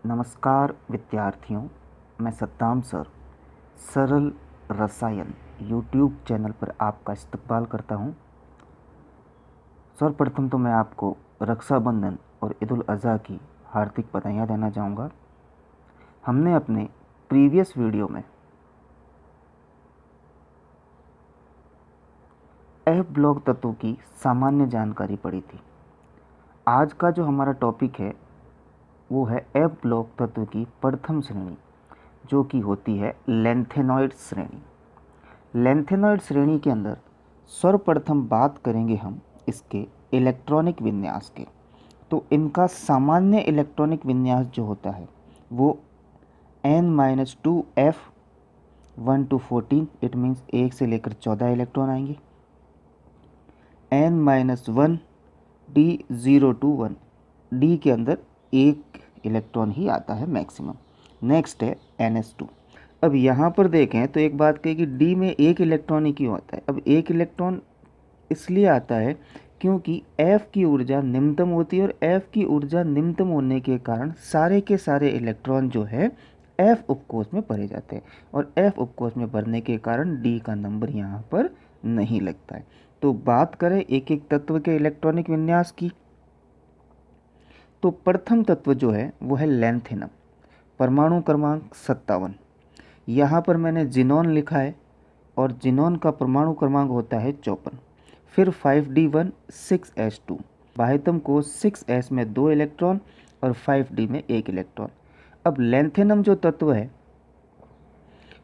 नमस्कार विद्यार्थियों, मैं सद्दाम सर सरल रसायन यूट्यूब चैनल पर आपका इस्तकबाल करता हूं। सर्वप्रथम तो मैं आपको रक्षाबंधन और ईद उल अज़हा की हार्दिक बधाइयाँ देना चाहूँगा। हमने अपने प्रीवियस वीडियो में एफ ब्लॉक तत्वों की सामान्य जानकारी पढ़ी थी। आज का जो हमारा टॉपिक है वो है एफ ब्लॉक तत्व की प्रथम श्रेणी, जो कि होती है लेंथेनॉइड श्रेणी। लेंथेनॉइड श्रेणी के अंदर सर्वप्रथम बात करेंगे हम इसके इलेक्ट्रॉनिक विन्यास के। तो इनका सामान्य इलेक्ट्रॉनिक विन्यास जो होता है वो n-2f 1 to 14, इट मीन्स 1 से लेकर 14 इलेक्ट्रॉन आएंगे। n-1 d0 to 1, d के अंदर एक इलेक्ट्रॉन ही आता है मैक्सिमम। नेक्स्ट है ns2। अब यहाँ पर देखें तो एक बात कही कि डी में एक इलेक्ट्रॉन ही क्यों आता है। अब एक इलेक्ट्रॉन इसलिए आता है क्योंकि F की ऊर्जा निम्नतम होती है और F की ऊर्जा निम्नतम होने के कारण सारे के सारे इलेक्ट्रॉन जो है F उपकोष में भरे जाते हैं और F उपकोष में भरने के कारण D का नंबर यहाँ पर नहीं लगता है। तो बात करें एक एक तत्व के इलेक्ट्रॉनिक विन्यास की, तो प्रथम तत्व जो है वो है लेंथेनम, परमाणु क्रमांक 57। यहाँ पर मैंने जिनोन लिखा है और जिनोन का परमाणु क्रमांक होता है 54। फिर 5d1 6s2, बाह्यतम कोश 6s में 2 इलेक्ट्रॉन और 5d में 1 इलेक्ट्रॉन। अब लेंथेनम जो तत्व है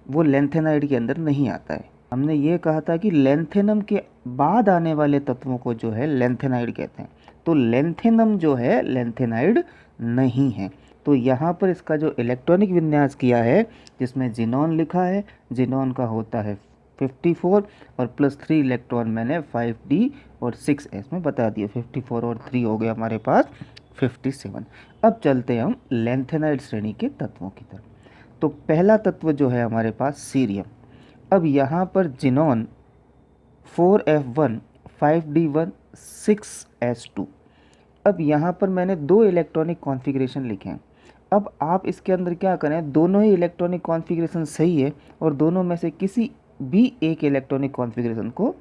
वो लेंथेनाइड के अंदर नहीं आता है। हमने ये कहा था कि लेंथेनम के बाद आने वाले तत्वों को जो है लेंथेनाइड कहते हैं। तो लेंथेनम जो है लेंथेनाइड नहीं है। तो यहाँ पर इसका जो इलेक्ट्रॉनिक विन्यास किया है जिसमें जिनोन लिखा है, जिनोन का होता है 54 और प्लस 3 इलेक्ट्रॉन मैंने 5d और 6s में बता दिया। 54 और 3 हो गया हमारे पास 57। अब चलते हैं हम लेंथेनाइड श्रेणी के तत्वों की तरफ। तो पहला तत्व जो है हमारे पास सीरियम। अब यहाँ पर जिनोन 4f1 5d1 6s2। अब यहाँ पर मैंने 2 इलेक्ट्रॉनिक कॉन्फ़िगरेशन लिखे हैं। अब आप इसके अंदर क्या करें, दोनों ही इलेक्ट्रॉनिक कॉन्फ़िगरेशन सही है और दोनों में से किसी भी एक इलेक्ट्रॉनिक कॉन्फ़िगरेशन को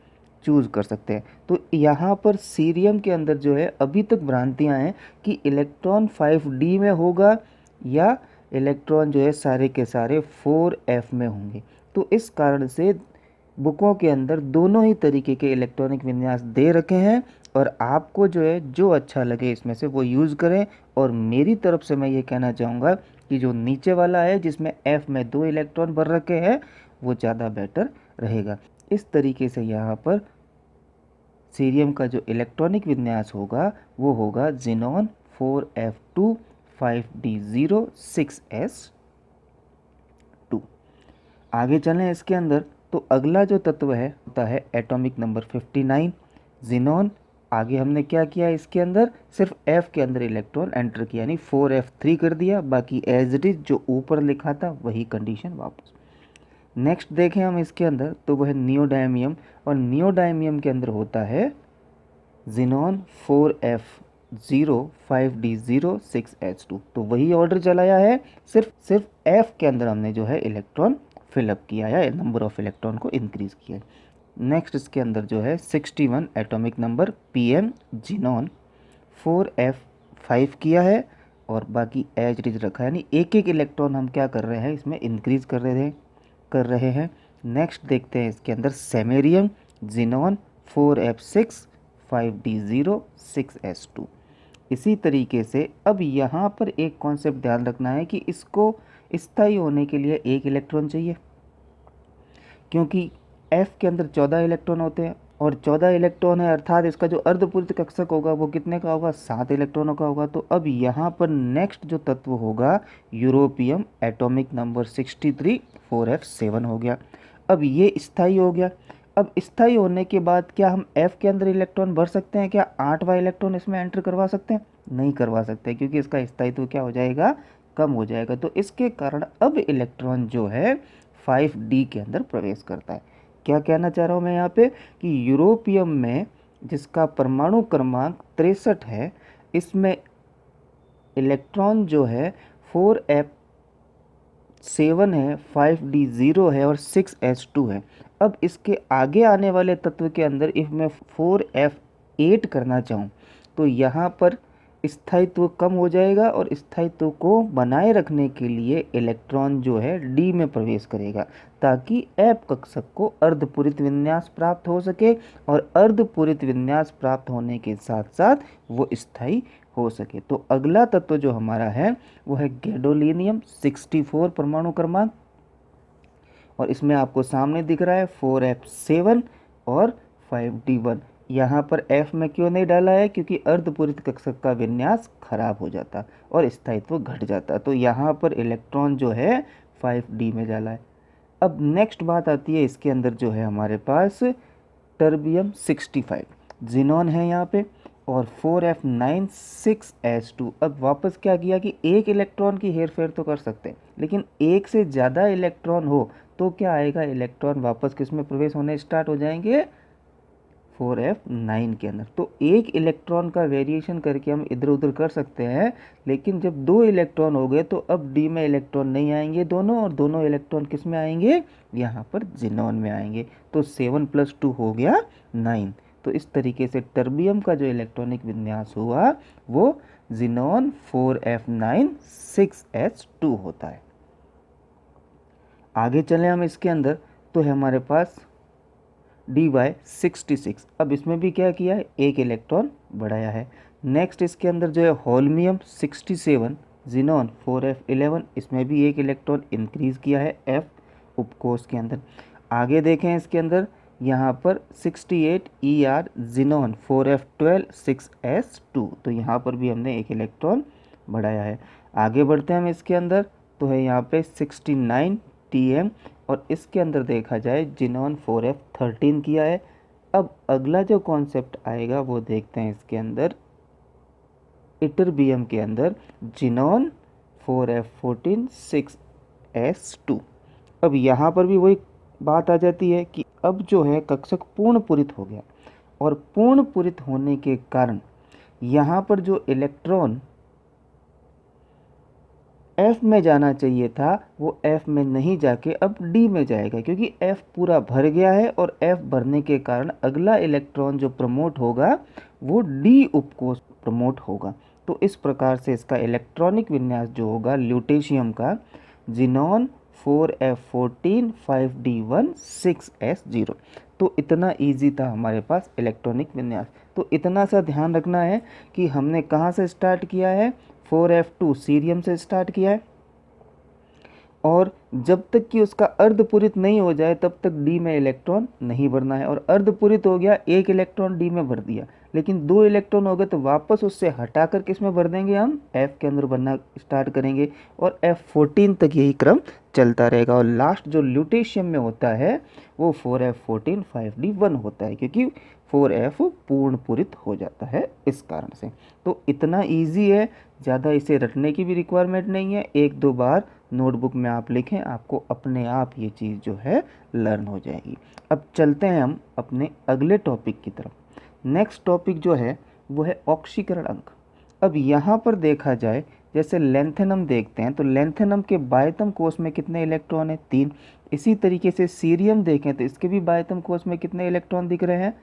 चूज़ कर सकते हैं। तो यहाँ पर सीरियम के अंदर जो है अभी तक भ्रांतियाँ हैं कि इलेक्ट्रॉन 5d में होगा या इलेक्ट्रॉन जो है सारे के सारे 4f में होंगे। तो इस कारण से बुकों के अंदर दोनों ही तरीके के इलेक्ट्रॉनिक विन्यास दे रखे हैं और आपको जो है जो अच्छा लगे इसमें से वो यूज़ करें। और मेरी तरफ से मैं ये कहना चाहूँगा कि जो नीचे वाला है जिसमें F में 2 इलेक्ट्रॉन भर रखे हैं वो ज़्यादा बेटर रहेगा। इस तरीके से यहाँ पर सीरियम का जो इलेक्ट्रॉनिक विन्यास होगा वो होगा जिनोन 4f2 5d0 6s2। आगे चलें इसके अंदर तो अगला जो तत्व है होता है एटॉमिक नंबर 59 जिनोन। आगे हमने क्या किया, इसके अंदर सिर्फ F के अंदर इलेक्ट्रॉन एंटर किया, यानी 4f3 कर दिया, बाकी एज इट इज जो ऊपर लिखा था वही कंडीशन वापस। नेक्स्ट देखें हम इसके अंदर तो वह है नियोडायमियम और नियोडायमियम के अंदर होता है जिनोन 4f0 5d0 6s2। तो वही ऑर्डर चलाया है, सिर्फ F के अंदर हमने जो है इलेक्ट्रॉन फिलअप किया है, नंबर ऑफ इलेक्ट्रॉन को इंक्रीज किया है। नेक्स्ट इसके अंदर जो है 61 atomic number pm xenon 4f5 किया है और बाकी एज इट इज रखा है, यानी एक एक इलेक्ट्रॉन हम क्या कर रहे हैं इसमें इंक्रीज कर रहे हैं। नेक्स्ट देखते हैं इसके अंदर samarium xenon 4f6 5d0 6s2। इसी तरीके से अब यहाँ पर एक कॉन्सेप्ट ध्यान रखना है कि इसको स्थायी होने के लिए एक इलेक्ट्रॉन चाहिए, क्योंकि F के अंदर 14 इलेक्ट्रॉन होते हैं और 14 इलेक्ट्रॉन है अर्थात इसका जो अर्धपूरित कक्षक होगा वो कितने का होगा, 7 इलेक्ट्रॉनों का होगा। तो अब यहाँ पर नेक्स्ट जो तत्व होगा यूरोपियम एटॉमिक नंबर 63 4f7 हो गया। अब ये स्थायी हो गया। अब स्थायी होने के बाद क्या हम F के अंदर इलेक्ट्रॉन भर सकते हैं, क्या 8वां इलेक्ट्रॉन इसमें एंटर करवा सकते हैं? नहीं करवा सकते, क्योंकि इसका स्थायित्व क्या हो जाएगा, कम हो जाएगा। तो इसके कारण अब इलेक्ट्रॉन जो है 5d के अंदर प्रवेश करता है। क्या कहना चाह रहा हूँ मैं यहाँ पे कि यूरोपियम में जिसका परमाणु क्रमांक 63 है, इसमें इलेक्ट्रॉन जो है 4f7 है, 5d0 है और 6s2 है। अब इसके आगे आने वाले तत्व के अंदर इफ़ मैं 4f8 करना चाहूँ तो यहाँ पर स्थायित्व कम हो जाएगा और स्थायित्व को बनाए रखने के लिए इलेक्ट्रॉन जो है डी में प्रवेश करेगा ताकि एफ कक्षक को अर्धपूरित विन्यास प्राप्त हो सके और अर्धपूरित विन्यास प्राप्त होने के साथ साथ वो स्थायी हो सके। तो अगला तत्व जो हमारा है वो है गैडोलीनियम 64 परमाणु क्रमांक, और इसमें आपको सामने दिख रहा है 4f7 और 5d1। यहाँ पर f में क्यों नहीं डाला है, क्योंकि अर्धपूरित कक्षक का विन्यास खराब हो जाता और स्थायित्व घट जाता, तो यहाँ पर इलेक्ट्रॉन जो है 5d में डाला है। अब नेक्स्ट बात आती है, इसके अंदर जो है हमारे पास टर्बियम 65 जिनॉन है यहाँ पे और 4f9 6s2। अब वापस क्या किया कि एक इलेक्ट्रॉन की हेरफेर तो कर सकते हैं, लेकिन एक से ज़्यादा इलेक्ट्रॉन हो तो क्या आएगा, इलेक्ट्रॉन वापस किस में प्रवेश होने स्टार्ट हो जाएंगे, 4f9 के अंदर। तो एक इलेक्ट्रॉन का वेरिएशन करके हम इधर उधर कर सकते हैं, लेकिन जब दो इलेक्ट्रॉन हो गए तो अब डी में इलेक्ट्रॉन नहीं आएंगे दोनों, और दोनों इलेक्ट्रॉन किस में आएंगे, यहाँ पर जिनॉन में आएंगे। तो 7 + 2 हो गया 9। तो इस तरीके से टर्बियम का जो इलेक्ट्रॉनिक विन्यास हुआ वो जिनॉन 4f9 6s2 होता है। आगे चलें हम इसके अंदर, तो है हमारे पास dy66। अब इसमें भी क्या किया है, एक इलेक्ट्रॉन बढ़ाया है। नेक्स्ट इसके अंदर जो है होल्मियम 67 जिनॉन 4f11, इसमें भी एक इलेक्ट्रॉन इंक्रीज किया है f उपकोष के अंदर। आगे देखें इसके अंदर यहाँ पर 68 ER जिनॉन 4f12 6s2, तो यहाँ पर भी हमने एक इलेक्ट्रॉन बढ़ाया है। आगे बढ़ते हैं हम इसके अंदर, तो है यहाँ पे 69 TM, और इसके अंदर देखा जाए जिनॉन 4f13 किया है। अब अगला जो कॉन्सेप्ट आएगा वो देखते हैं इसके अंदर, इटरबियम के अंदर जिनॉन 4f14 6s2। अब यहाँ पर भी वही बात आ जाती है कि अब जो है कक्षक पूर्ण पूरित हो गया, और पूर्ण पूरित होने के कारण यहाँ पर जो इलेक्ट्रॉन F में जाना चाहिए था वो F में नहीं जाके अब D में जाएगा, क्योंकि F पूरा भर गया है, और F भरने के कारण अगला इलेक्ट्रॉन जो प्रमोट होगा वो D उपकोष प्रमोट होगा। तो इस प्रकार से इसका इलेक्ट्रॉनिक विन्यास जो होगा ल्यूटेशियम का जिनॉन 4f14 5d1 6s0। तो इतना इजी था हमारे पास इलेक्ट्रॉनिक विन्यास। तो इतना सा ध्यान रखना है कि हमने कहाँ से स्टार्ट किया है, 4f2 सीरियम से स्टार्ट किया है, और जब तक कि उसका अर्धपूरित नहीं हो जाए तब तक डी में इलेक्ट्रॉन नहीं भरना है, और अर्धपूरित हो गया, एक इलेक्ट्रॉन डी में भर दिया, लेकिन दो इलेक्ट्रॉन हो गए तो वापस उससे हटाकर किस में भर देंगे, हम एफ के अंदर भरना स्टार्ट करेंगे, और F14 तक यही क्रम चलता रहेगा। और लास्ट जो ल्यूटेशियम में होता है वो 4f14 5d1 होता है, क्योंकि 4f पूर्ण पूरित हो जाता है इस कारण से। तो इतना इजी है, ज़्यादा इसे रटने की भी रिक्वायरमेंट नहीं है, एक दो बार नोटबुक में आप लिखें, आपको अपने आप ये चीज़ जो है लर्न हो जाएगी। अब चलते हैं हम अपने अगले टॉपिक की तरफ। नेक्स्ट टॉपिक जो है वो है ऑक्सीकरण अंक। अब यहाँ पर देखा जाए, जैसे लेंथेनम देखते हैं तो लेंथेनम के बाह्यतम कोष में कितने इलेक्ट्रॉन है, 3। इसी तरीके से सीरियम देखें तो इसके भी बाह्यतम कोष में कितने इलेक्ट्रॉन दिख रहे हैं,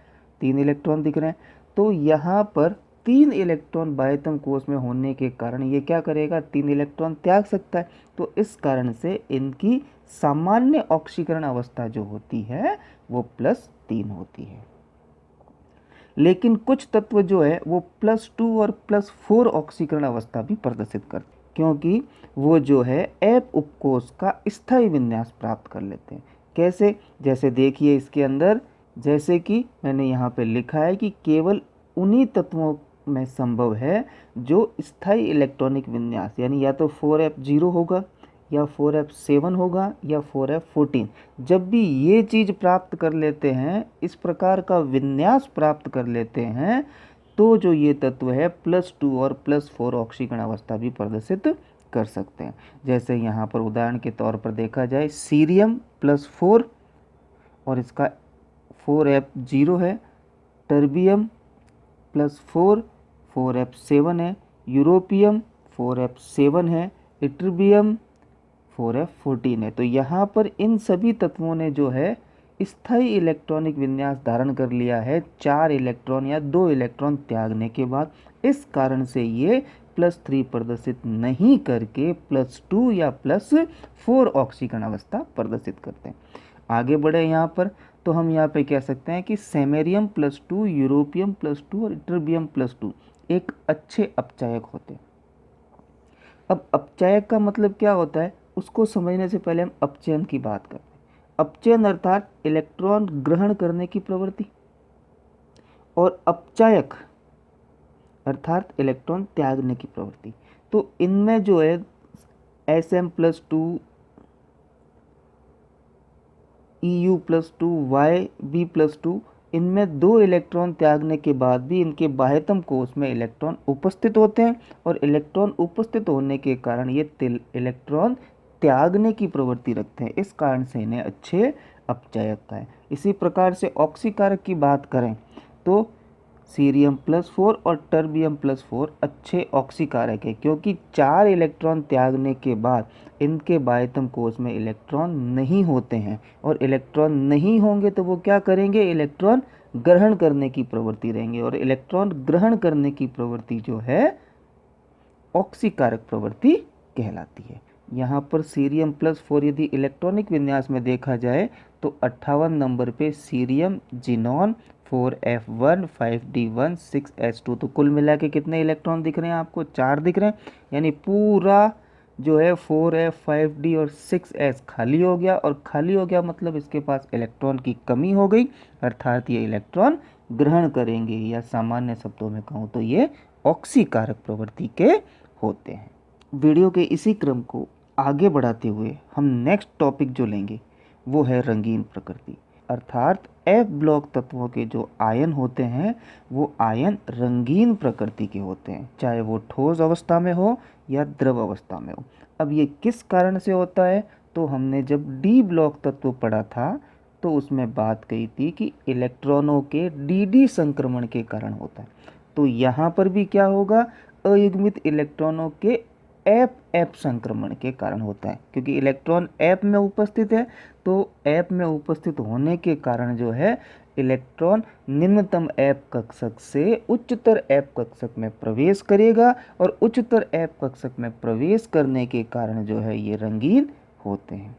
3 इलेक्ट्रॉन दिख रहे हैं। तो यहाँ पर 3 इलेक्ट्रॉन बाह्यतम कोष में होने के कारण ये क्या करेगा, 3 इलेक्ट्रॉन त्याग सकता है। तो इस कारण से इनकी सामान्य ऑक्सीकरण अवस्था जो होती है वो +3 होती है। लेकिन कुछ तत्व जो है वो +2 और +4 ऑक्सीकरण अवस्था भी प्रदर्शित करते हैं, क्योंकि वो जो है एप उपकोष का स्थायी विन्यास प्राप्त कर लेते हैं। कैसे, जैसे देखिए इसके अंदर, जैसे कि मैंने यहाँ पे लिखा है कि केवल उन्हीं तत्वों में संभव है जो स्थायी इलेक्ट्रॉनिक विन्यास, यानी या तो 4f0 होगा या 4f7 होगा या 4f14, जब भी ये चीज़ प्राप्त कर लेते हैं, इस प्रकार का विन्यास प्राप्त कर लेते हैं, तो जो ये तत्व है +2 और +4 ऑक्सीकरण अवस्था भी प्रदर्शित कर सकते हैं। जैसे यहाँ पर उदाहरण के तौर पर देखा जाए, सीरियम +4 और इसका 4f0 है, टर्बियम +4 4f7 है, यूरोपियम 4f7 है, इट्रिबियम 4f14 है। तो यहाँ पर इन सभी तत्वों ने जो है स्थायी इलेक्ट्रॉनिक विन्यास धारण कर लिया है 4 इलेक्ट्रॉन या 2 इलेक्ट्रॉन त्यागने के बाद। इस कारण से ये +3 प्रदर्शित नहीं करके +2 या +4 ऑक्सीकरण अवस्था प्रदर्शित करते हैं। आगे बढ़े यहाँ पर, तो हम यहाँ पे कह सकते हैं कि सेमेरियम +2, यूरोपियम +2 और इट्रिबियम +2 एक अच्छे अपचायक होते हैं। अब अपचायक का मतलब क्या होता है, उसको समझने से पहले हम अपचयन की बात करते हैं। अपचयन अर्थात इलेक्ट्रॉन ग्रहण करने की प्रवृत्ति, और अपचायक अर्थात इलेक्ट्रॉन त्यागने की प्रवृत्ति। तो इनमें जो है Sm+2, Eu+2, Yb+2, इनमें 2 इलेक्ट्रॉन त्यागने के बाद भी इनके बाह्यतम कोश में इलेक्ट्रॉन उपस्थित होते हैं, और इलेक्ट्रॉन उपस्थित होने के कारण ये इलेक्ट्रॉन त्यागने की प्रवृत्ति रखते हैं। इस कारण से इन्हें अच्छे अपचायक है। इसी प्रकार से ऑक्सीकारक की बात करें तो सीरियम +4 और टर्बियम +4 अच्छे ऑक्सीकारक है, क्योंकि 4 इलेक्ट्रॉन त्यागने के बाद इनके बाह्यतम कोश में इलेक्ट्रॉन नहीं होते हैं, और इलेक्ट्रॉन नहीं होंगे तो वो क्या करेंगे, इलेक्ट्रॉन ग्रहण करने की प्रवृत्ति रहेंगे, और इलेक्ट्रॉन ग्रहण करने की प्रवृत्ति जो है ऑक्सीकारक प्रवृत्ति कहलाती है। यहाँ पर सीरियम +4 यदि इलेक्ट्रॉनिक विन्यास में देखा जाए तो 58 नंबर पे cerium, xenon 4f1, 5d1, 6s2, तो कुल मिला के कितने इलेक्ट्रॉन दिख रहे हैं आपको, 4 दिख रहे हैं। यानी पूरा जो है 4f, 5d और 6s खाली हो गया, और खाली हो गया मतलब इसके पास इलेक्ट्रॉन की कमी हो गई, अर्थात ये इलेक्ट्रॉन ग्रहण करेंगे, या सामान्य शब्दों में कहूँ तो ये ऑक्सीकारक प्रवृत्ति के होते हैं। वीडियो के इसी क्रम को आगे बढ़ाते हुए हम नेक्स्ट टॉपिक जो लेंगे वो है रंगीन प्रकृति, अर्थात F ब्लॉक तत्वों के जो आयन होते हैं वो आयन रंगीन प्रकृति के होते हैं, चाहे वो ठोस अवस्था में हो या द्रव अवस्था में हो। अब ये किस कारण से होता है, तो हमने जब D ब्लॉक तत्व पढ़ा था तो उसमें बात कही थी कि इलेक्ट्रॉनों के DD संक्रमण के कारण होता है। तो यहाँ पर भी क्या होगा, अयुग्मित इलेक्ट्रॉनों के F संक्रमण के कारण होता है, क्योंकि इलेक्ट्रॉन F में उपस्थित है, तो F में उपस्थित होने के कारण जो है इलेक्ट्रॉन निम्नतम F कक्षक से उच्चतर F कक्षक में प्रवेश करेगा, और उच्चतर F कक्षक में प्रवेश करने के कारण जो है ये रंगीन होते हैं।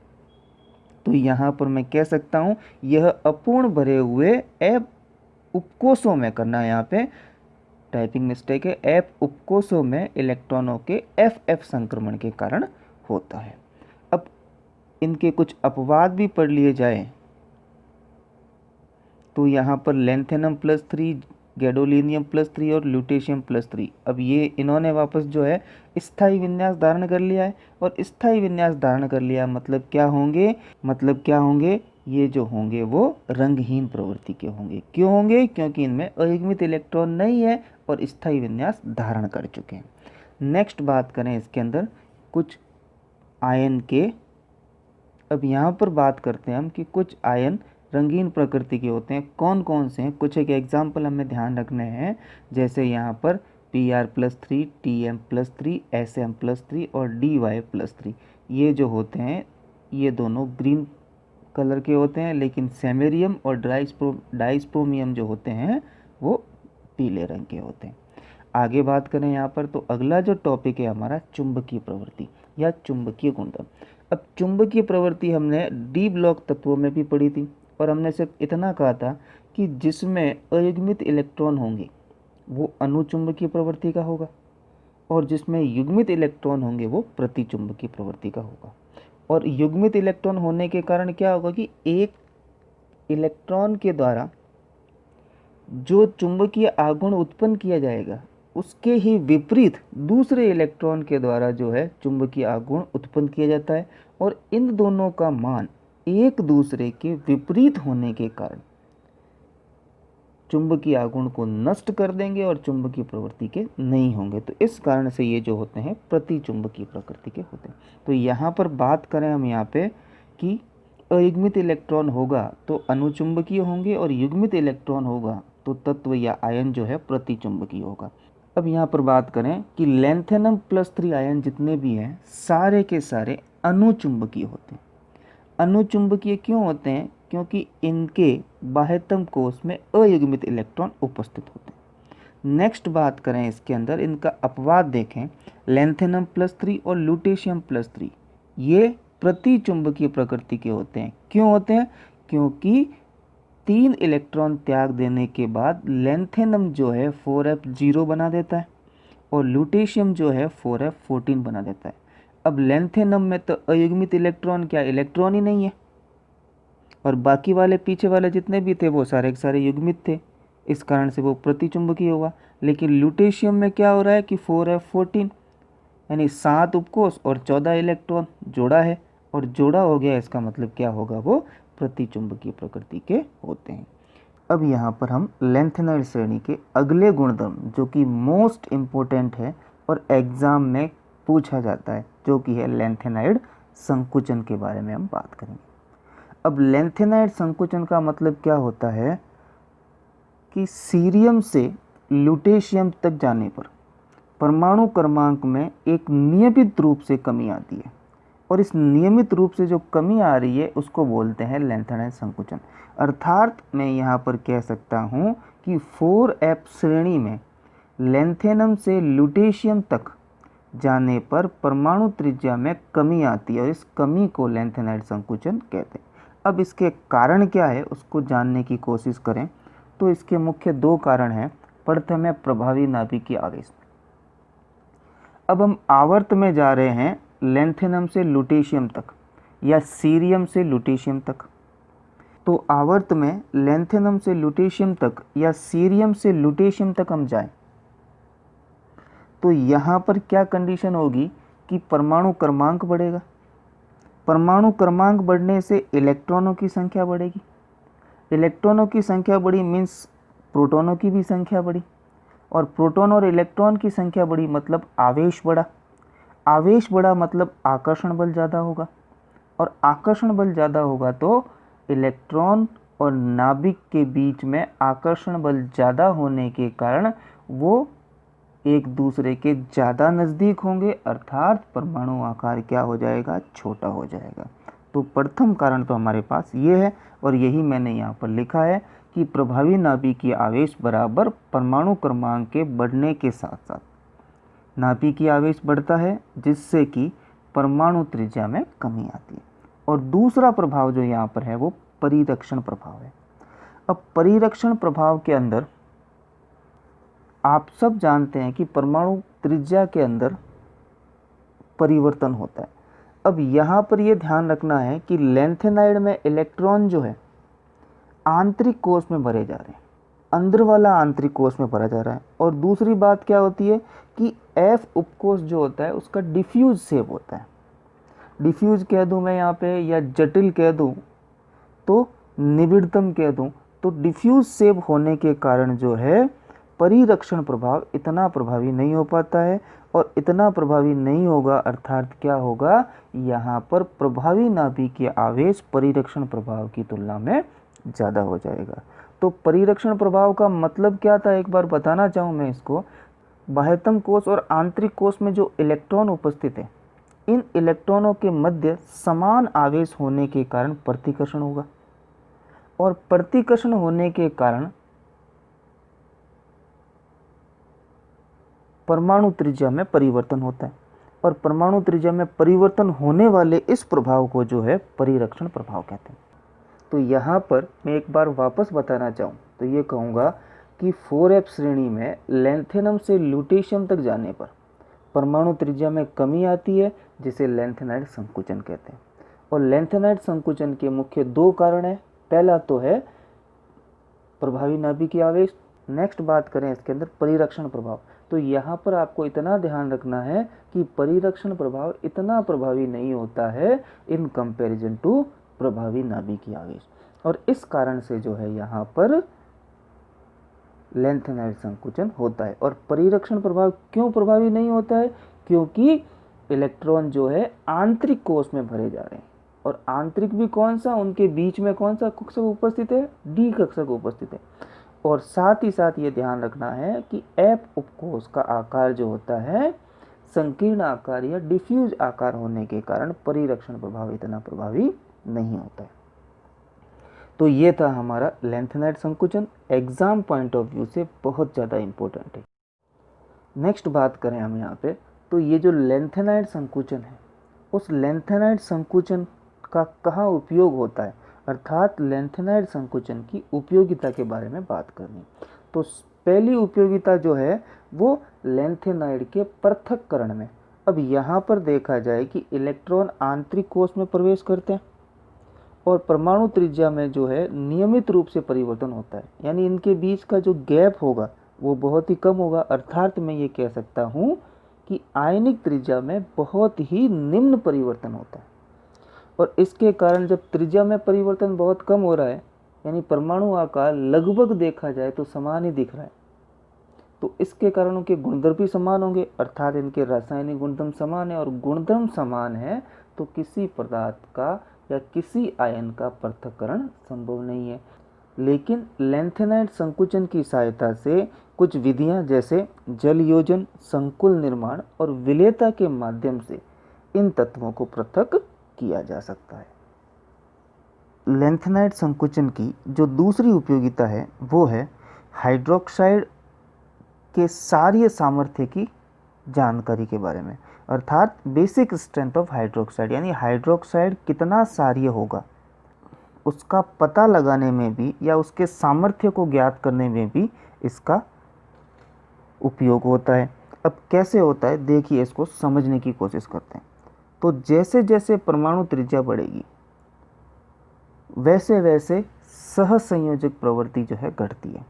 तो यहाँ पर मैं कह सकता हूँ यह अपूर्ण भरे हुए F उपकोषों में, करना यहाँ पे टाइपिंग मिस्टेक है, F उपकोषों में इलेक्ट्रॉनों के FF संक्रमण के कारण होता है। अब इनके कुछ अपवाद भी पढ़ लिए जाए तो यहाँ पर लेंथेनम +3, गैडोलिनियम +3 और ल्यूटेशियम +3, अब ये इन्होंने वापस जो है स्थायी विन्यास धारण कर लिया है, और स्थायी विन्यास धारण कर लिया मतलब क्या होंगे, ये जो होंगे वो रंगहीन प्रवृत्ति के होंगे। क्यों होंगे, क्योंकि इनमें अयुग्मित इलेक्ट्रॉन नहीं है और स्थायी विन्यास धारण कर चुके हैं। नेक्स्ट बात करें इसके अंदर कुछ आयन के, अब यहाँ पर बात करते हैं हम कि कुछ आयन रंगीन प्रकृति के होते हैं, कौन कौन से हैं, कुछ एक एग्जाम्पल हमें ध्यान रखने हैं। जैसे यहाँ पर Pr+3, Tm+3, Sm+3 और Dy+3, ये जो होते हैं ये दोनों ग्रीन कलर के होते हैं, लेकिन सेमेरियम और डाइस्प्रोमियम जो होते हैं वो पीले रंग के होते हैं। आगे बात करें यहाँ पर, तो अगला जो टॉपिक है हमारा चुंबकीय प्रवृत्ति या चुंबकीय गुणधर्म। अब चुंबकीय प्रवृत्ति हमने डी ब्लॉक तत्वों में भी पढ़ी थी, और हमने सिर्फ इतना कहा था कि जिसमें अयुग्मित इलेक्ट्रॉन होंगे वो अनुचुंबकीय प्रवृत्ति का होगा, और जिसमें युग्मित इलेक्ट्रॉन होंगे वो प्रतिचुंबकीय प्रवृत्ति का होगा। और युग्मित इलेक्ट्रॉन होने के कारण क्या होगा कि एक इलेक्ट्रॉन के द्वारा जो चुंबकीय आघूर्ण उत्पन्न किया जाएगा उसके ही विपरीत दूसरे इलेक्ट्रॉन के द्वारा जो है चुंबकीय आघूर्ण उत्पन्न किया जाता है, और इन दोनों का मान एक दूसरे के विपरीत होने के कारण चुंबकीय आघूर्ण को नष्ट कर देंगे और चुंबकीय प्रवृत्ति के नहीं होंगे। तो इस कारण से ये जो होते हैं प्रतिचुंबकीय प्रकृति के होते हैं। तो यहाँ पर बात करें हम यहाँ पे कि अयुग्मित इलेक्ट्रॉन होगा तो अनुचुंबकीय होंगे, और युग्मित इलेक्ट्रॉन होगा तो तत्व या आयन जो है प्रतिचुंबकीय होगा। अब यहाँ पर बात करें कि लैंथेनम +3 आयन जितने भी हैं सारे के सारे अनुचुंबकीय होते हैं। अनुचुंबकीय क्यों होते हैं? क्योंकि इनके बाह्यतम कोश में अयुग्मित इलेक्ट्रॉन उपस्थित होते हैं। नेक्स्ट बात करें इसके अंदर इनका अपवाद देखें, लैंथेनम +3 और लुटेशियम +3 ये प्रतिचुंबकीय प्रकृति के होते हैं। क्यों होते हैं? क्योंकि 3 इलेक्ट्रॉन त्याग देने के बाद लैंथेनम जो है 4f0 बना देता है और लुटेशियम जो है 4f14 बना देता है। अब लैंथेनम में तो अयुग्मित इलेक्ट्रॉन क्या इलेक्ट्रॉन ही नहीं है, और बाकी वाले पीछे वाले जितने भी थे वो सारे के सारे युग्मित थे, इस कारण से वो प्रतिचुंबकीय हुआ। लेकिन लुटेशियम में क्या हो रहा है कि 4f14 यानी 7 उपकोष और 14 इलेक्ट्रॉन जोड़ा है, और जोड़ा हो गया, इसका मतलब क्या होगा, वो प्रतिचुंबकीय प्रकृति के होते हैं। अब यहाँ पर हम लैंथेनाइड श्रेणी के अगले गुणधर्म जो कि मोस्ट इम्पोर्टेंट है और एग्जाम में पूछा जाता है, जो कि है लैंथेनाइड संकुचन के बारे में हम बात करेंगे। अब लैंथेनाइड संकुचन का मतलब क्या होता है कि सीरियम से लुटेशियम तक जाने पर परमाणु क्रमांक में एक नियमित रूप से कमी आती है, और इस नियमित रूप से जो कमी आ रही है उसको बोलते हैं लैंथेनाइड संकुचन। अर्थात मैं यहाँ पर कह सकता हूँ कि 4f श्रेणी में लैंथेनम से लुटेशियम तक जाने पर परमाणु त्रिज्या में कमी आती है, और इस कमी को लैंथेनाइड संकुचन कहते हैं। अब इसके कारण क्या है उसको जानने की कोशिश करें तो इसके मुख्य 2 कारण हैं। प्रथम है प्रभावी नाभिकीय आवेश। अब हम आवर्त में जा रहे हैं लैंथेनम से लुटेशियम तक या सीरियम से लुटेशियम तक। तो आवर्त में लैंथेनम से लुटेशियम तक या सीरियम से लुटेशियम तक हम जाएं तो यहाँ पर क्या कंडीशन होगी कि परमाणु क्रमांक बढ़ेगा। परमाणु क्रमांक बढ़ने से इलेक्ट्रॉनों की संख्या बढ़ेगी। इलेक्ट्रॉनों की संख्या बढ़ी मीन्स प्रोटॉनों की भी संख्या बढ़ी, और प्रोटॉन और इलेक्ट्रॉन की संख्या बढ़ी मतलब आवेश बढ़ा। आवेश बढ़ा मतलब आकर्षण बल ज़्यादा होगा, और आकर्षण बल ज़्यादा होगा तो इलेक्ट्रॉन और नाभिक के बीच में आकर्षण बल ज़्यादा होने के कारण वो एक दूसरे के ज़्यादा नज़दीक होंगे, अर्थात परमाणु आकार क्या हो जाएगा, छोटा हो जाएगा। तो प्रथम कारण तो हमारे पास ये है, और यही मैंने यहाँ पर लिखा है कि प्रभावी नाभिकीय आवेश बराबर परमाणु क्रमांक के बढ़ने के साथ साथ नाभिकीय आवेश बढ़ता है, जिससे कि परमाणु त्रिज्या में कमी आती है। और दूसरा प्रभाव जो यहाँ पर है वो परिरक्षण प्रभाव है। अब परिरक्षण प्रभाव के अंदर आप सब जानते हैं कि परमाणु त्रिज्या के अंदर परिवर्तन होता है। अब यहाँ पर यह ध्यान रखना है कि लैंथेनाइड में इलेक्ट्रॉन जो है आंतरिक कोश में भरे जा रहे हैं, अंदर वाला आंतरिक कोश में भरा जा रहा है। और दूसरी बात क्या होती है कि F उपकोश जो होता है उसका डिफ्यूज शेप होता है। डिफ्यूज कह दूं मैं यहाँ पे, या जटिल कह दूं तो निबिड़तम कह दूं, तो डिफ्यूज शेप होने के कारण जो है परिरक्षण प्रभाव इतना प्रभावी नहीं हो पाता है, और इतना प्रभावी नहीं होगा अर्थात क्या होगा, यहाँ पर प्रभावी नाभिकीय आवेश परिरक्षण प्रभाव की तुलना में ज़्यादा हो जाएगा। तो परिरक्षण प्रभाव का मतलब क्या था एक बार बताना चाहूँ मैं इसको। बाह्यतम कोश और आंतरिक कोश में जो इलेक्ट्रॉन उपस्थित है, इन इलेक्ट्रॉनों के मध्य समान आवेश होने के कारण प्रतिकर्षण होगा, और प्रतिकर्षण होने के कारण परमाणु त्रिज्या में परिवर्तन होता है, और परमाणु त्रिज्या में परिवर्तन होने वाले इस प्रभाव को जो है परिरक्षण प्रभाव कहते हैं। तो यहाँ पर मैं एक बार वापस बताना चाहूँ तो ये कहूँगा कि 4f श्रेणी में लैंथेनम से लुटेशियम तक जाने पर परमाणु त्रिज्या में कमी आती है, जिसे लैंथेनाइड संकुचन कहते हैं। और लैंथेनाइड संकुचन के मुख्य 2 कारण हैं। पहला तो है प्रभावी नाभिकीय आवेश, नेक्स्ट बात करें इसके अंदर परिरक्षण प्रभाव। तो यहाँ पर आपको इतना ध्यान रखना है कि परिरक्षण प्रभाव इतना प्रभावी नहीं होता है इन कंपैरिजन टू प्रभावी नाभिकीय आवेश, और इस कारण से जो है यहाँ पर लैंथेनाइड संकुचन होता है। और परिरक्षण प्रभाव क्यों प्रभावी नहीं होता है, क्योंकि इलेक्ट्रॉन जो है आंतरिक कोश में भरे जा रहे हैं, और आंतरिक भी कौन सा, उनके बीच में कौन सा कक्षक उपस्थित है, डी कक्षक उपस्थित है। और साथ ही साथ ये ध्यान रखना है कि एप उपकोष का आकार जो होता है संकीर्ण आकार या डिफ्यूज आकार होने के कारण परिरक्षण प्रभाव इतना प्रभावी नहीं होता है। तो ये था हमारा लेंथेनाइड संकुचन, एग्जाम पॉइंट ऑफ व्यू से बहुत ज़्यादा इंपॉर्टेंट है। नेक्स्ट बात करें हम यहाँ पे, तो ये जो लेंथेनाइड संकुचन है उस लेंथेनाइड संकुचन का कहाँ उपयोग होता है, अर्थात लेंथेनाइड संकुचन की उपयोगिता के बारे में बात करनी। तो पहली उपयोगिता जो है वो लेंथेनाइड के पृथक्करण में। अब यहाँ पर देखा जाए कि इलेक्ट्रॉन आंतरिक कोश में प्रवेश करते हैं और परमाणु त्रिज्या में जो है नियमित रूप से परिवर्तन होता है, यानी इनके बीच का जो गैप होगा वो बहुत ही कम होगा। अर्थात मैं ये कह सकता हूँ कि आयनिक त्रिज्या में बहुत ही निम्न परिवर्तन होता है, और इसके कारण जब त्रिज्या में परिवर्तन बहुत कम हो रहा है, यानी परमाणु आकार लगभग देखा जाए तो समान ही दिख रहा है, तो इसके कारण उनके गुणधर्म भी समान होंगे, अर्थात इनके रासायनिक गुणधर्म समान है, और गुणधर्म समान है तो किसी पदार्थ का या किसी आयन का पृथक्करण संभव नहीं है। लेकिन लेंथेनाइड संकुचन की सहायता से कुछ विधियां जैसे जल योजन, संकुल निर्माण और विलेयता के माध्यम से इन तत्वों को पृथक किया जा सकता है। लेंथेनाइड संकुचन की जो दूसरी उपयोगिता है वो है हाइड्रोक्साइड के सारीय सामर्थ्य की जानकारी के बारे में, अर्थात बेसिक स्ट्रेंथ ऑफ हाइड्रोक्साइड, यानी हाइड्रोक्साइड कितना सारीय होगा उसका पता लगाने में भी या उसके सामर्थ्य को ज्ञात करने में भी इसका उपयोग होता है। अब कैसे होता है देखिए, इसको समझने की कोशिश करते हैं। तो जैसे जैसे परमाणु त्रिज्या बढ़ेगी वैसे वैसे सहसंयोजक प्रवृत्ति जो है घटती है।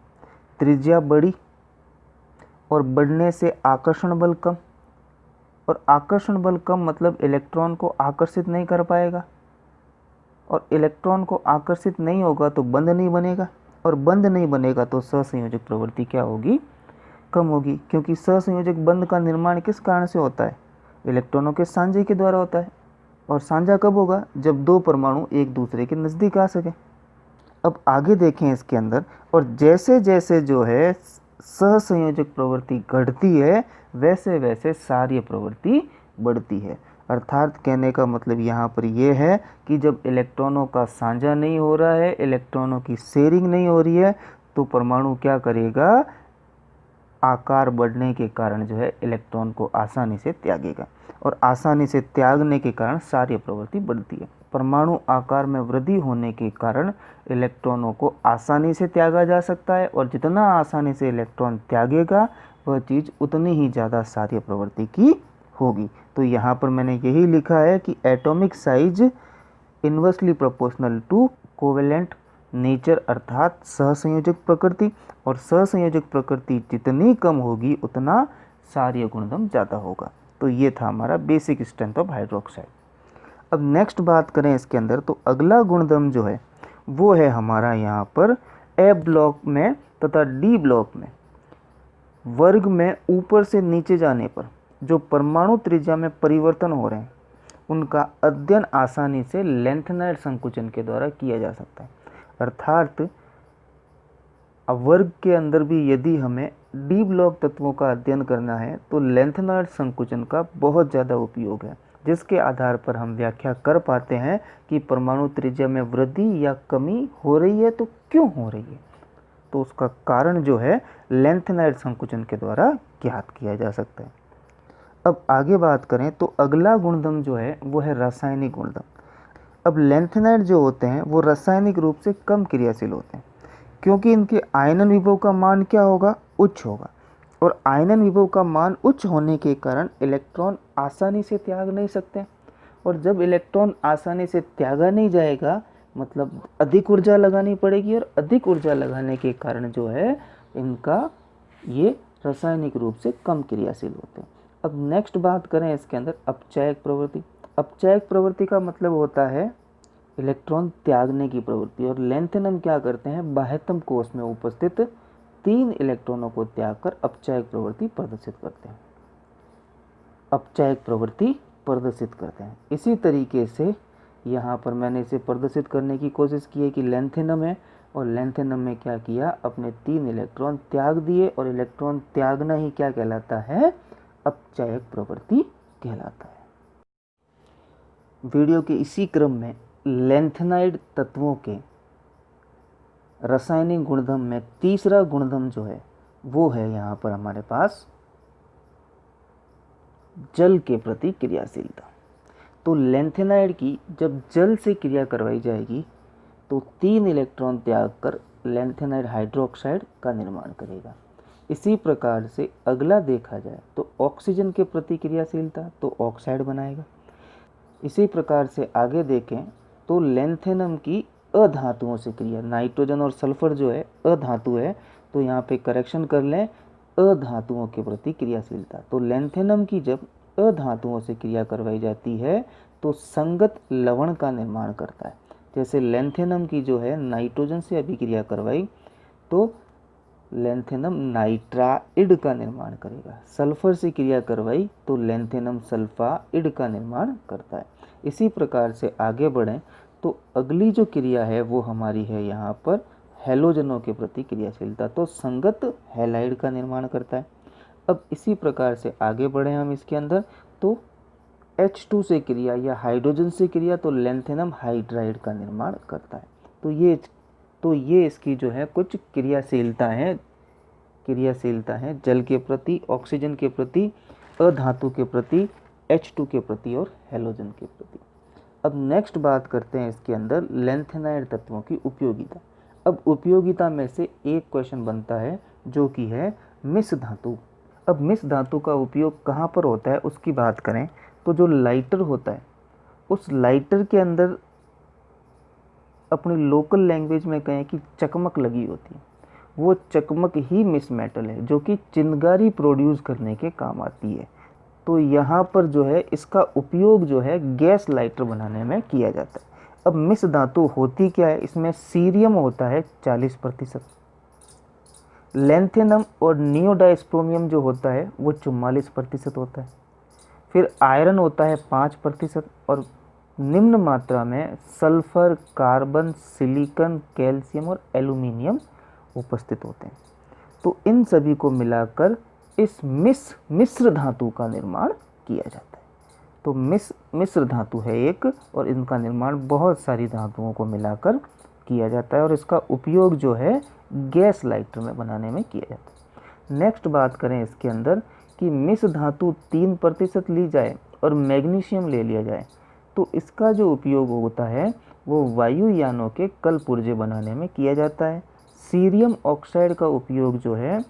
त्रिज्या बढ़ी और बढ़ने से आकर्षण बल कम, और आकर्षण बल कम मतलब इलेक्ट्रॉन को आकर्षित नहीं कर पाएगा, और इलेक्ट्रॉन को आकर्षित नहीं होगा तो बंध नहीं बनेगा, और बंध नहीं बनेगा तो सहसंयोजक प्रवृत्ति क्या होगी, कम होगी। क्योंकि सहसंयोजक बंध का निर्माण किस कारण से होता है, इलेक्ट्रॉनों के सांझे के द्वारा होता है, और सांझा कब होगा, जब दो परमाणु एक दूसरे के नज़दीक आ सके। अब आगे देखें इसके अंदर, और जैसे जैसे जो है सहसंयोजक प्रवृत्ति घटती है वैसे वैसे सारीय प्रवृत्ति बढ़ती है। अर्थात कहने का मतलब यहाँ पर यह है कि जब इलेक्ट्रॉनों का साझा नहीं हो रहा है, इलेक्ट्रॉनों की शेयरिंग नहीं हो रही है, तो परमाणु क्या करेगा, आकार बढ़ने के कारण जो है इलेक्ट्रॉन को आसानी से त्यागेगा, और आसानी से त्यागने के कारण सारीय प्रवृत्ति बढ़ती है। परमाणु आकार में वृद्धि होने के कारण इलेक्ट्रॉनों को आसानी से त्यागा जा सकता है, और जितना आसानी से इलेक्ट्रॉन त्यागेगा वह चीज़ उतनी ही ज़्यादा सारीय प्रवृत्ति की होगी। तो यहाँ पर मैंने यही लिखा है कि atomic size inversely proportional to covalent nature, अर्थात सहसंयोजक प्रकृति, और सहसंयोजक प्रकृति जितनी कम होगी उतना सारीय गुणधर्म ज़्यादा होगा। तो ये था हमारा बेसिक स्ट्रेंथ ऑफ हाइड्रोक्साइड। अब नेक्स्ट बात करें इसके अंदर, तो अगला गुणधर्म जो है वो है हमारा यहाँ पर ए ब्लॉक में तथा डी ब्लॉक में वर्ग में ऊपर से नीचे जाने पर जो परमाणु त्रिज्या में परिवर्तन हो रहे हैं उनका अध्ययन आसानी से लेंथेनाइड संकुचन के द्वारा किया जा सकता है। अर्थात वर्ग के अंदर भी यदि हमें डी ब्लॉक तत्वों का अध्ययन करना है तो लेंथेनाइड संकुचन का बहुत ज़्यादा उपयोग है, जिसके आधार पर हम व्याख्या कर पाते हैं कि परमाणु त्रिज्या में वृद्धि या कमी हो रही है तो क्यों हो रही है। तो उसका कारण जो है लेंथेनाइड संकुचन के द्वारा ज्ञात किया जा सकता है। अब आगे बात करें तो अगला गुणधर्म जो है वो है रासायनिक गुणधर्म। अब लेंथेनाइड जो होते हैं वो रासायनिक रूप से कम क्रियाशील होते हैं, क्योंकि इनके आयनन विभव का मान क्या होगा, उच्च होगा, और आयनन विभव का मान उच्च होने के कारण इलेक्ट्रॉन आसानी से त्याग नहीं सकते, और जब इलेक्ट्रॉन आसानी से त्यागा नहीं जाएगा मतलब अधिक ऊर्जा लगानी पड़ेगी, और अधिक ऊर्जा लगाने के कारण जो है इनका ये रासायनिक रूप से कम क्रियाशील होते हैं। अब नेक्स्ट बात करें इसके अंदर अपचयक प्रवृत्ति। अपचयक प्रवृत्ति का मतलब होता है इलेक्ट्रॉन त्यागने की प्रवृत्ति, और लेंथेनम क्या करते हैं, बाह्यतम कोश में उपस्थित 3 इलेक्ट्रॉनों को त्याग कर अपचयक प्रवृत्ति प्रदर्शित करते हैं। अपचयक प्रवृत्ति प्रदर्शित करते हैं। इसी तरीके से यहाँ पर मैंने इसे प्रदर्शित करने की कोशिश की है कि लेंथेनम है और लैंथेनम में क्या किया, अपने 3 इलेक्ट्रॉन त्याग दिए, और इलेक्ट्रॉन त्यागना ही क्या कहलाता है, अपचायक प्रवृत्ति कहलाता है। वीडियो के इसी क्रम में लैंथेनाइड तत्वों के रासायनिक गुणधर्म में तीसरा गुणधर्म जो है वो है यहाँ पर हमारे पास जल के प्रति क्रियाशीलता। तो लैंथेनाइड की जब जल से क्रिया करवाई जाएगी तो 3 इलेक्ट्रॉन त्याग कर लैंथेनाइड हाइड्रोक्साइड का निर्माण करेगा। इसी प्रकार से अगला देखा जाए तो ऑक्सीजन के प्रति क्रियाशीलता, तो ऑक्साइड बनाएगा। इसी प्रकार से आगे देखें तो लैंथेनम की अधातुओं से क्रिया, नाइट्रोजन और सल्फर जो है अधातु है, तो यहाँ पे करेक्शन कर लें, अधातुओं के प्रति क्रियाशीलता। तो लैंथेनम की जब अधातुओं से क्रिया करवाई जाती है तो संगत लवण का निर्माण करता है। जैसे लैंथेनम की जो है नाइट्रोजन से अभिक्रिया करवाई तो लैंथेनम नाइट्राइड का निर्माण करेगा, सल्फर से क्रिया करवाई तो लैंथेनम सल्फाइड का निर्माण करता है। इसी प्रकार से आगे बढ़ें तो अगली जो क्रिया है वो हमारी है यहाँ पर हैलोजनों के प्रति क्रियाशीलता, तो संगत हैलाइड का निर्माण करता है। अब इसी प्रकार से आगे बढ़े हम इसके अंदर तो H2 से क्रिया या हाइड्रोजन से क्रिया तो लैंथेनम हाइड्राइड का निर्माण करता है। तो ये इसकी जो है कुछ क्रियाशीलता है जल के प्रति, ऑक्सीजन के प्रति, अधातु के प्रति, H2 के प्रति और हैलोजन के प्रति। अब नेक्स्ट बात करते हैं इसके अंदर लैंथेनाइड तत्वों की उपयोगिता। अब उपयोगिता में से एक क्वेश्चन बनता है जो कि है मिश्र धातु। अब मिश्र धातु का उपयोग कहाँ पर होता है उसकी बात करें तो जो लाइटर होता है उस लाइटर के अंदर अपनी लोकल लैंग्वेज में कहें कि चकमक लगी होती है, वो चकमक ही मिश्र मेटल है जो कि चिंगारी प्रोड्यूस करने के काम आती है। तो यहाँ पर जो है इसका उपयोग जो है गैस लाइटर बनाने में किया जाता है। अब मिश्र धातु होती क्या है, इसमें सीरियम होता है 40%, लैंथेनम और नियोडाइस्प्रोमियम जो होता है वो 44% होता है, फिर आयरन होता है 5% और निम्न मात्रा में सल्फर, कार्बन, सिलिकॉन, कैल्शियम और एल्यूमिनियम उपस्थित होते हैं। तो इन सभी को मिलाकर इस मिश्र धातु का निर्माण किया जाता है। तो मिश्र धातु है एक और इनका निर्माण बहुत सारी धातुओं को मिलाकर किया जाता है और इसका उपयोग जो है गैस लाइटर में बनाने में किया जाता है। नेक्स्ट बात करें इसके अंदर कि मिश्र धातु 3% ली जाए और मैग्नीशियम ले लिया जाए तो इसका जो उपयोग होता है वो वायुयानों के कल पुर्जे बनाने में किया जाता है। सीरियम ऑक्साइड का उपयोग जो है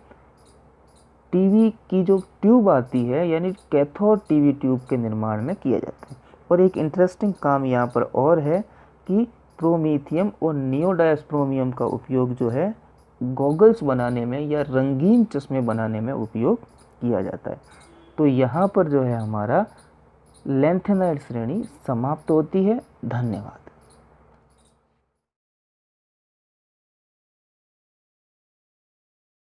टीवी की जो ट्यूब आती है यानी कैथोड टीवी ट्यूब के निर्माण में किया जाता है। और एक इंटरेस्टिंग काम यहाँ पर और है कि प्रोमीथियम और नियोडाइस्प्रोमियम का उपयोग जो है गॉगल्स बनाने में या रंगीन चश्मे बनाने में उपयोग किया जाता है। तो यहाँ पर जो है हमारा लैंथेनाइड श्रेणी समाप्त होती है। धन्यवाद।